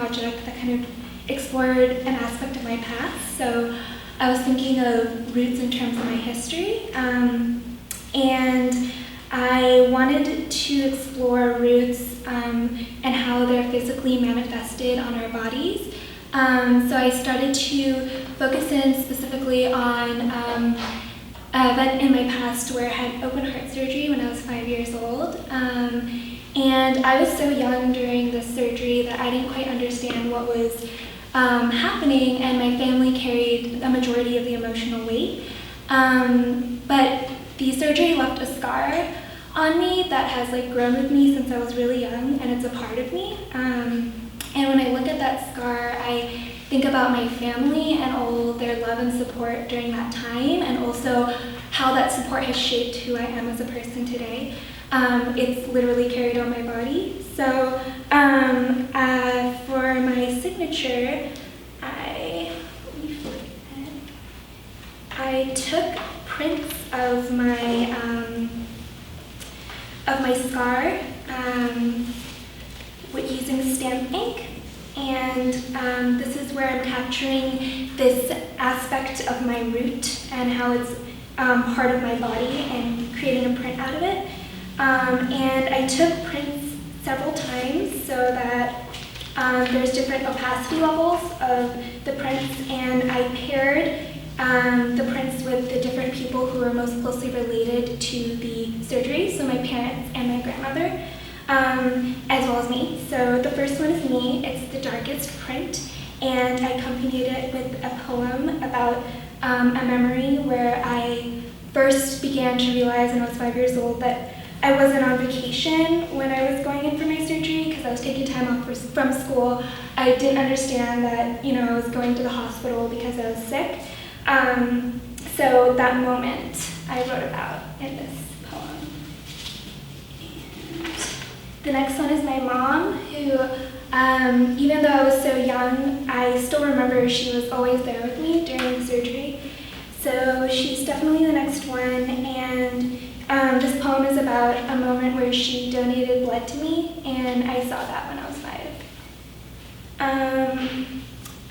project that kind of explored an aspect of my past. So I was thinking of roots in terms of my history, and I wanted to explore roots and how they're physically manifested on our bodies. So I started to focus in specifically on an event in my past where I had open heart surgery when I was 5 years old. And I was so young during this surgery that I didn't quite understand what was happening, and my family carried a majority of the emotional weight. But the surgery left a scar on me that has grown with me since I was really young, and it's a part of me. And when I look at that scar, I think about my family and all their love and support during that time, and also how that support has shaped who I am as a person today. It's literally carried on my body. So for my signature, I took prints of my scar with using stamp ink, and this is where I'm capturing this aspect of my root and how it's part of my body and creating a print out of it. And I took prints several times so that there's different opacity levels of the prints, and I paired the prints with the different people who are most closely related to the surgery, so my parents and my grandmother, as well as me. So the first one is me. It's the darkest print, and I accompanied it with a poem about a memory where I first began to realize when I was 5 years old that I wasn't on vacation when I was going in for my surgery because I was taking time off from school. I didn't understand that, I was going to the hospital because I was sick. So that moment I wrote about in this poem. And the next one is my mom, who, even though I was so young, I still remember she was always there with me during the surgery. So she's definitely the next one, and this poem is about a moment where she donated blood to me, and I saw that when I was 5.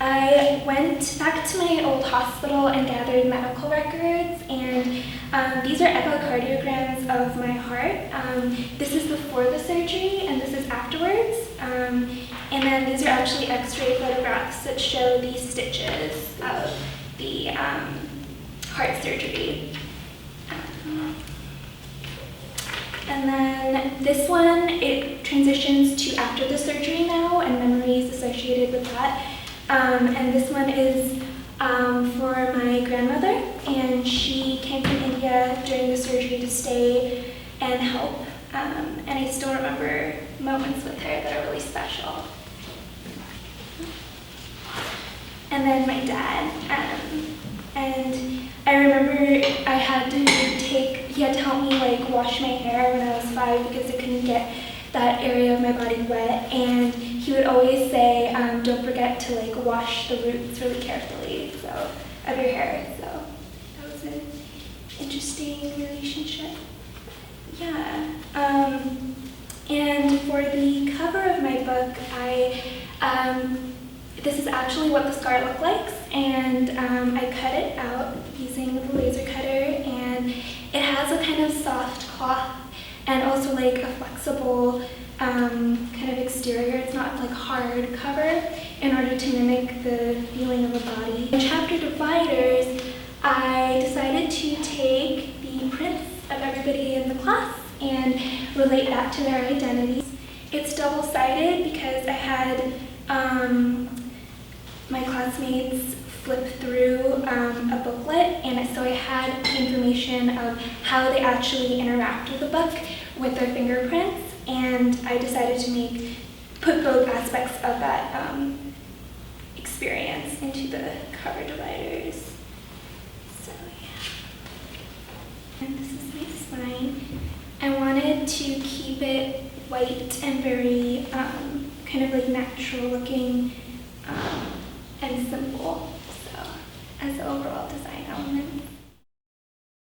I went back to my old hospital and gathered medical records, and these are echocardiograms of my heart. This is before the surgery, and this is afterwards. And then these are actually x-ray photographs that show the stitches of the heart surgery. And then this one, it transitions to after the surgery now and memories associated with that. And this one is for my grandmother, and she came from India during the surgery to stay and help. And I still remember moments with her that are really special. And then my dad, and I remember he had to help me wash my hair when I was 5 because I couldn't get that area of my body wet, and he would always say, don't forget to wash the roots really carefully of your hair. So that was an interesting relationship. Yeah. And for the cover of my book, this is actually what the scar looked like, and I cut it out using the laser cutter, and it has a kind of soft cloth and also a flexible kind of exterior. It's not hard cover in order to mimic the feeling of a body. In chapter dividers, I decided to take the prints of everybody in the class and relate that to their identities. It's double-sided because I had my classmates flip through a booklet, and so I had information of how they actually interact with the book with their fingerprints, and I decided to put both aspects of that experience into the cover dividers. So yeah. And this is my spine. I wanted to keep it white and very kind of natural looking